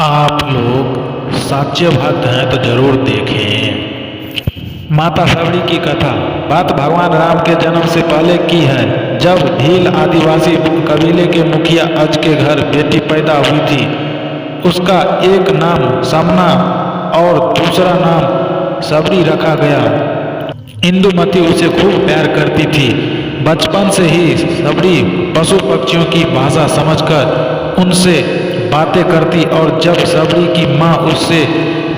आप लोग साच्य भक्त हैं तो जरूर देखें। माता सबरी की कथा बात भगवान राम के जन्म से पहले की है। जब भील आदिवासी कबीले के मुखिया अज के घर बेटी पैदा हुई थी। उसका एक नाम समना और दूसरा नाम सबरी रखा गया। इंदुमती उसे खूब प्यार करती थी। बचपन से ही सबरी पशु पक्षियों की भाषा समझकर उनसे बातें करती और जब सबरी की माँ उससे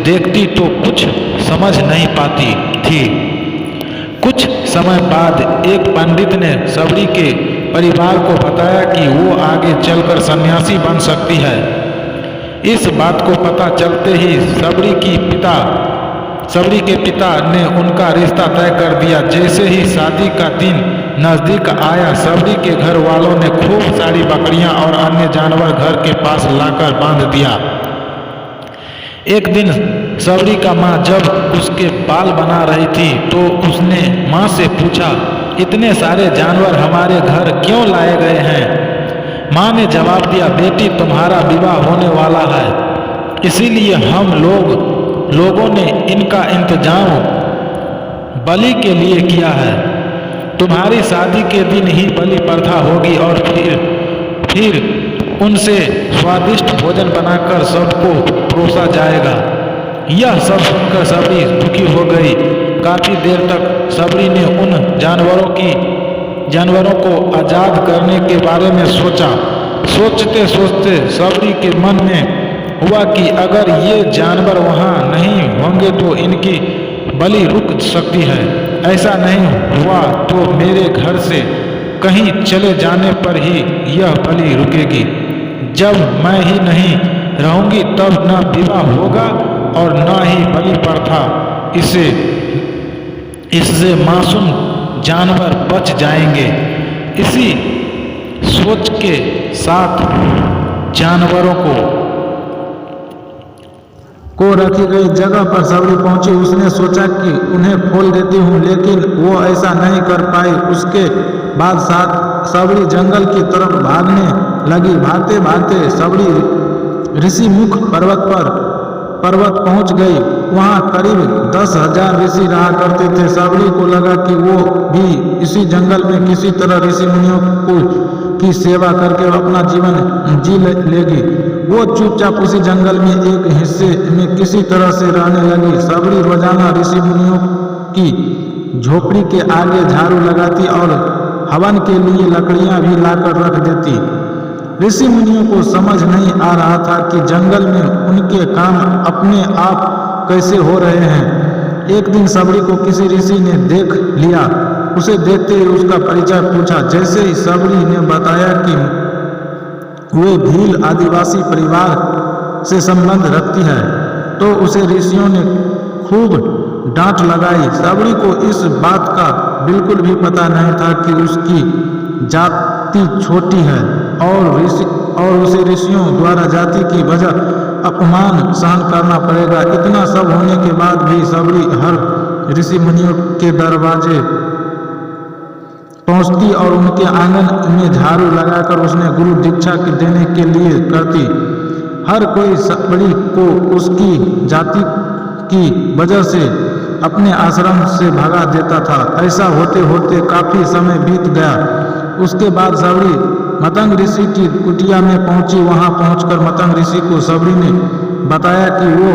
देखती तो कुछ समझ नहीं पाती थी। कुछ समय बाद एक पंडित ने सबरी के परिवार को बताया कि वो आगे चलकर सन्यासी बन सकती है। इस बात को पता चलते ही सबरी के पिता ने उनका रिश्ता तय कर दिया। जैसे ही शादी का दिन नजदीक आया, सबरी के घर वालों ने खूब सारी बकरियां और अन्य जानवर घर के पास लाकर बांध दिया। एक दिन सबरी का माँ जब उसके बाल बना रही थी तो उसने माँ से पूछा, इतने सारे जानवर हमारे घर क्यों लाए गए हैं? माँ ने जवाब दिया, बेटी तुम्हारा विवाह होने वाला है, इसीलिए हम लोगों ने इनका इंतजाम बलि के लिए किया है। तुम्हारी शादी के दिन ही बलि प्रथा होगी और फिर उनसे स्वादिष्ट भोजन बनाकर सबको परोसा जाएगा। यह सब सुनकर सबरी दुखी हो गई। काफी देर तक सबरी ने उन जानवरों को आजाद करने के बारे में सोचा। सोचते सोचते सबरी के मन में हुआ कि अगर ये जानवर वहाँ नहीं होंगे तो इनकी बलि रुक सकती है। ऐसा नहीं हुआ तो मेरे घर से कहीं चले जाने पर ही यह बलि रुकेगी। जब मैं ही नहीं रहूंगी तब न विवाह होगा और न ही बलि प्रथा। इससे मासूम जानवर बच जाएंगे। इसी सोच के साथ जानवरों को रखी गई जगह पर सबरी पहुंची। उसने सोचा कि उन्हें खोल देती हूँ, लेकिन वो ऐसा नहीं कर पाई। उसके बाद सबरी जंगल की तरफ भागने लगी। भागते भागते सबरी ऋषि मुख पर्वत पहुंच गई। वहां करीब 10,000 ऋषि रहा करते थे। सबरी को लगा कि वो भी इसी जंगल में किसी तरह ऋषि मुनियों की सेवा करके अपना जीवन जी लेगी। वो चुपचाप उसी जंगल में एक हिस्से में किसी तरह से रहने लगी। सबरी रोजाना ऋषि मुनियों की झोपड़ी के आगे झाड़ू लगाती और हवन के लिए लकड़ियां भी लाकर रख देती। ऋषि मुनियों को समझ नहीं आ रहा था कि जंगल में उनके काम अपने आप कैसे हो रहे हैं। एक दिन सबरी को किसी ऋषि ने देख लिया। उसे देखते ही उसका परिचय पूछा। जैसे ही सबरी ने बताया कि वे भील आदिवासी परिवार से संबंध रखती है तो उसे ऋषियों ने खूब डांट लगाई। सबरी को इस बात का बिल्कुल भी पता नहीं था कि उसकी जाति छोटी है और उसे ऋषियों द्वारा जाति की वजह अपमान सहन करना पड़ेगा। इतना सब होने के बाद भी सबरी हर ऋषि मुनियों के दरवाजे पहुंचती और उनके आंगन में झाड़ू लगाकर उसने गुरु दीक्षा देने के लिए करती। हर कोई सबरी को उसकी जाति की वजह से अपने आश्रम से भगा देता था। ऐसा होते होते काफी समय बीत गया। उसके बाद सबरी मतंग ऋषि की कुटिया में पहुंची। वहां पहुंचकर मतंग ऋषि को सबरी ने बताया कि वो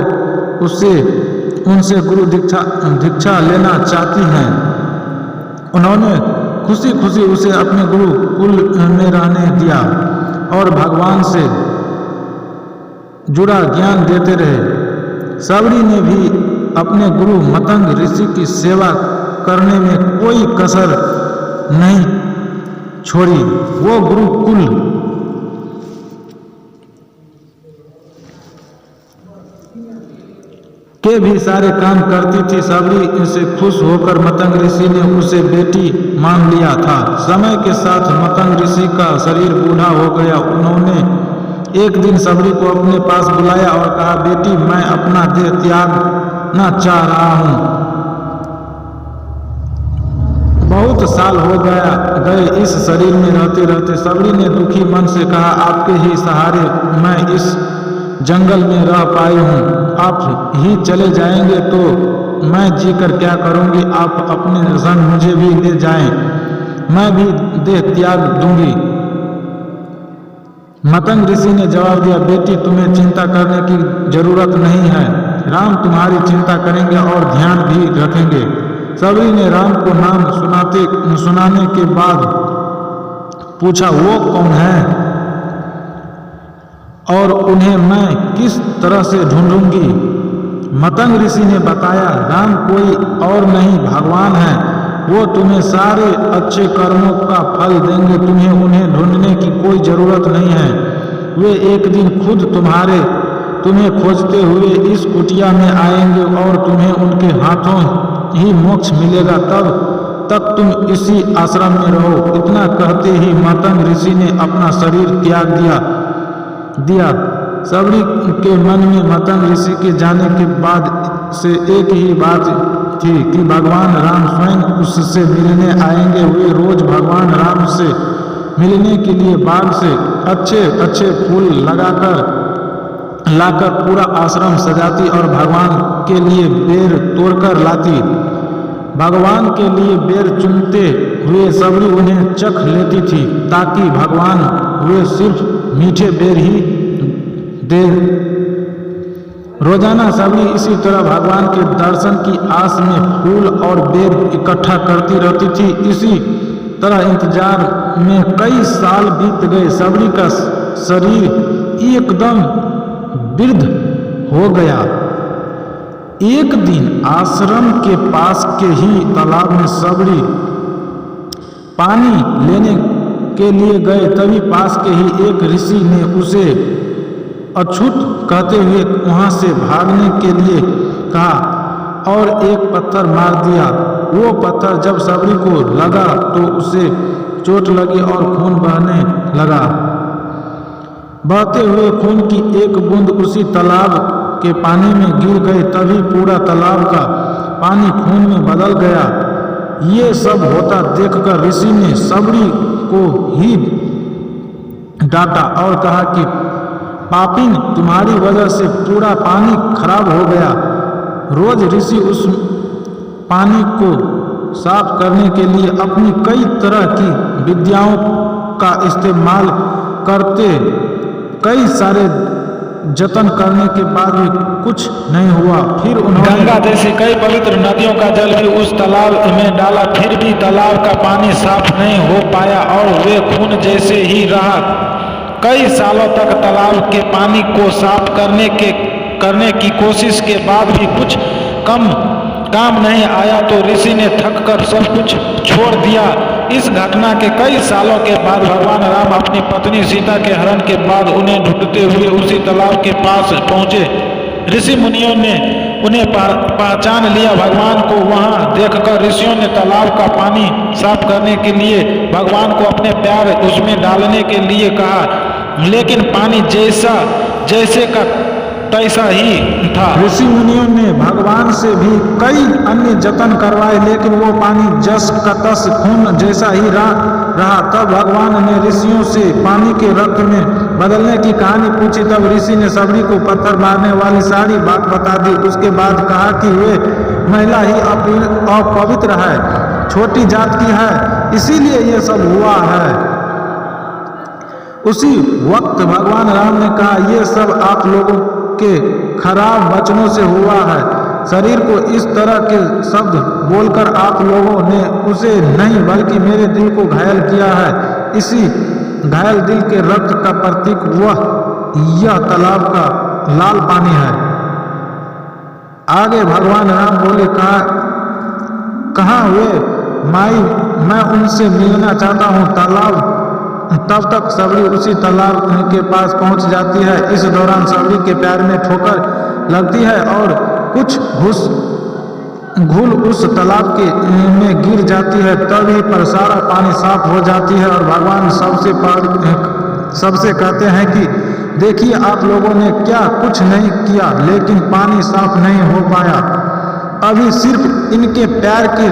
उनसे गुरु दीक्षा लेना चाहती हैं। उन्होंने खुशी खुशी उसे अपने गुरुकुल में रहने दिया और भगवान से जुड़ा ज्ञान देते रहे। सबरी ने भी अपने गुरु मतंग ऋषि की सेवा करने में कोई कसर नहीं छोड़ी। वो गुरुकुल के भी सारे काम करती थी। सबरी से खुश होकर मतंग ऋषि ने उसे बेटी मान लिया था। समय के साथ मतंग ऋषि का शरीर बूढ़ा हो गया। उन्होंने एक दिन सबरी को अपने पास बुलाया और कहा, बेटी मैं अपना देह त्यागना चाह रहा हूँ। बहुत साल हो गए इस शरीर में रहते रहते। सबरी ने दुखी मन से कहा, आपके ही सहारे मैं इस जंगल में रह पाई हूँ। आप ही चले जाएंगे तो मैं जीकर क्या करूँगी। आप अपने संग मुझे भी ले जाएं, मैं भी देह त्याग दूंगी। मतंग ऋषि ने जवाब दिया, बेटी तुम्हें चिंता करने की जरूरत नहीं है। राम तुम्हारी चिंता करेंगे और ध्यान भी रखेंगे। सबरी ने राम को नाम सुनाने के बाद पूछा, वो कौन है और उन्हें मैं किस तरह से ढूंढूंगी। मतंग ऋषि ने बताया, राम कोई और नहीं भगवान है। वो तुम्हें सारे अच्छे कर्मों का फल देंगे। तुम्हें उन्हें ढूंढने की कोई जरूरत नहीं है। वे एक दिन खुद तुम्हें खोजते हुए इस कुटिया में आएंगे और तुम्हें उनके हाथों ही मोक्ष मिलेगा। तब तक तुम इसी आश्रम में रहो। इतना कहते ही मतंग ऋषि ने अपना शरीर त्याग दिया। सबरी के मन में मतंग ऋषि के जाने के बाद से एक ही बात थी कि भगवान राम स्वयं उससे मिलने आएंगे। वे रोज भगवान राम से मिलने के लिए बाग से अच्छे अच्छे फूल लाकर पूरा आश्रम सजाती और भगवान के लिए बेर तोड़कर लाती। भगवान के लिए बेर चुनते हुए सबरी उन्हें चख लेती थी ताकि भगवान वे सिर्फ मीठे बेर ही दे। रोजाना सबरी इसी तरह भगवान के दर्शन की आस में फूल और बेर इकट्ठा करती रहती थी। इसी तरह इंतजार में कई साल बीत गए। सबरी का शरीर एकदम वृद्ध हो गया। एक दिन आश्रम के पास के ही तालाब में सबरी पानी लेने के लिए गए। तभी पास के ही एक ऋषि ने उसे अछूत कहते हुए वहां से भागने के लिए कहा और एक पत्थर मार दिया। वो पत्थर जब सबरी को लगा तो उसे चोट लगी और खून बहने लगा। बहते हुए खून की एक बूंद उसी तालाब के पानी में गिर गई। तभी पूरा तालाब का पानी खून में बदल गया। ये सब होता देखकर ऋषि ने सबरी को ही डांटा और कहा कि पापिन, तुम्हारी वजह से पूरा पानी खराब हो गया। रोज ऋषि उस पानी को साफ करने के लिए अपनी कई तरह की विद्याओं का इस्तेमाल करते। कई सारे जतन करने के बाद भी कुछ नहीं हुआ। फिर उन्होंने गंगा जैसी कई पवित्र नदियों का जल भी उस तालाब में डाला, फिर भी तालाब का पानी साफ नहीं हो पाया और वे खून जैसे ही रहा। कई सालों तक तालाब के पानी को साफ करने की कोशिश के बाद भी कुछ काम नहीं आया तो ऋषि ने थक कर सब कुछ छोड़ दिया। इस घटना के कई सालों के बाद भगवान राम अपनी पत्नी सीता के हरण के बाद उन्हें ढूंढते हुए उसी तालाब के पास पहुंचे। ऋषि मुनियों ने उन्हें पहचान लिया। भगवान को वहां देखकर ऋषियों ने तालाब का पानी साफ करने के लिए भगवान को अपने पैर उसमें डालने के लिए कहा, लेकिन पानी जैसे का तैसा ही था। ऋषि मुनियों ने भगवान से भी कई अन्य जतन करवाए, लेकिन वो पानी जस का तस खून जैसा ही रहा। तब भगवान ने ऋषियों से पानी के रक्त में बदलने की कहानी पूछी। तब ऋषि ने सबरी को पत्थर मारने वाली सारी बात बता दी। उसके बाद कहा कि वे महिला ही अपवित्र है, छोटी जात की है, इसीलिए ये सब हुआ है। उसी वक्त भगवान राम ने कहा, ये सब आप लोगों के खराब वचनों से हुआ है। शरीर को इस तरह के शब्द बोलकर आप लोगों ने उसे नहीं बल्कि मेरे दिल को घायल किया है। इसी घायल दिल के रक्त का प्रतीक यह तालाब का लाल पानी है। आगे भगवान राम बोले, कहाँ हुए माई, मैं उनसे मिलना चाहता हूँ। तब तक सबरी उसी तालाब के पास पहुंच जाती है। इस दौरान सबरी के पैर में ठोकर लगती है और कुछ घुल उस तालाब में गिर जाती है। तभी पर सारा पानी साफ हो जाती है और भगवान सबसे कहते हैं कि देखिए, आप लोगों ने क्या कुछ नहीं किया, लेकिन पानी साफ नहीं हो पाया। अभी सिर्फ इनके पैर की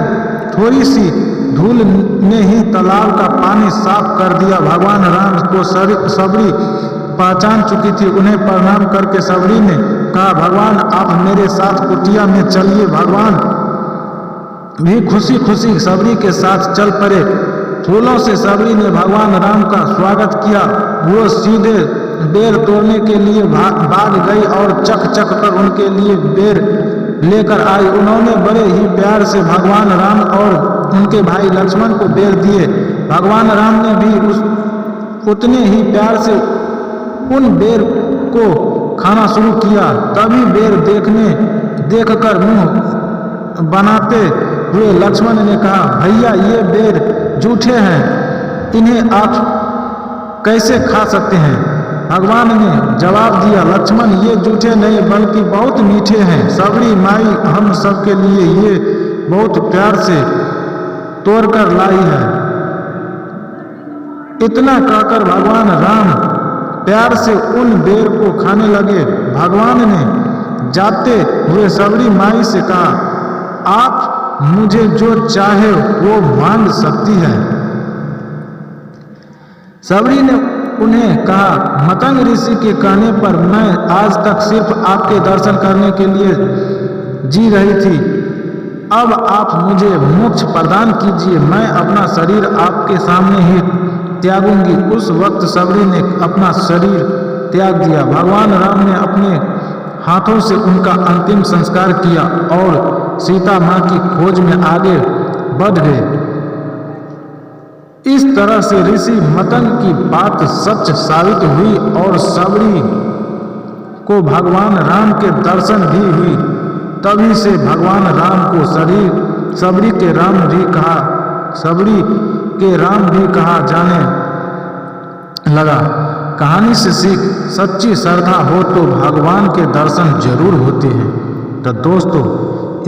थोड़ी सी धूल ने ही तालाब का पानी साफ कर दिया। भगवान राम को सबरी पहचान चुकी थी। उन्हें प्रणाम करके सबरी ने कहा, भगवान आप मेरे साथ कुटिया में चलिए। भगवान भी खुशी खुशी सबरी के साथ चल पड़े। फूलों से सबरी ने भगवान राम का स्वागत किया। वो सीधे बेर तोड़ने के लिए भाग गई और चक चक कर उनके लिए बेर लेकर आई। उन्होंने बड़े ही प्यार से भगवान राम और उनके भाई लक्ष्मण को बेर दिए। भगवान राम ने भी उतने ही प्यार से उन बेर को खाना शुरू किया। तभी बेर देखकर मुंह बनाते हुए लक्ष्मण ने कहा, भैया ये बेर जूठे हैं, इन्हें आप कैसे खा सकते हैं? भगवान ने जवाब दिया, लक्ष्मण ये जूठे नहीं बल्कि बहुत मीठे हैं। सबरी माई हम सबके लिए ये बहुत प्यार से तोड़कर लाई है। इतना कहकर भगवान राम प्यार से उन बेर को खाने लगे। भगवान ने जाते हुए सबरी माई से कहा, आप मुझे जो चाहे वो मांग सकती है। सबरी ने उन्हें कहा, मतंग ऋषि के कहने पर मैं आज तक सिर्फ आपके दर्शन करने के लिए जी रही थी। अब आप मुझे मोक्ष प्रदान कीजिए, मैं अपना शरीर आपके सामने ही त्यागूंगी। उस वक्त सबरी ने अपना शरीर त्याग दिया। भगवान राम ने अपने हाथों से उनका अंतिम संस्कार किया और सीता माँ की खोज में आगे बढ़ गए। इस तरह से ऋषि मतंग की बात सच साबित हुई और सबरी को भगवान राम के दर्शन भी हुई। तभी से भगवान राम को सबरी के राम भी कहा जाने लगा। कहानी से सीख, सच्ची श्रद्धा हो तो भगवान के दर्शन जरूर होते हैं। तो दोस्तों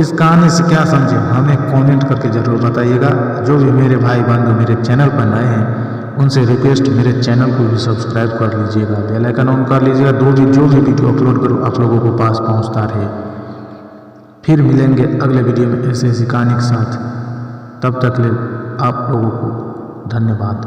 इस कहानी से क्या समझे हमें कमेंट करके ज़रूर बताइएगा। जो भी मेरे भाई बंधु मेरे चैनल पर नए हैं उनसे रिक्वेस्ट, मेरे चैनल को भी सब्सक्राइब कर लीजिएगा, बेल आइकन ऑन कर लीजिएगा। जो भी वीडियो अपलोड करूँ आप लोगों को पास पहुँचता रहे। फिर मिलेंगे अगले वीडियो में ऐसी कहानी के साथ। तब तक ले आप लोगों को धन्यवाद।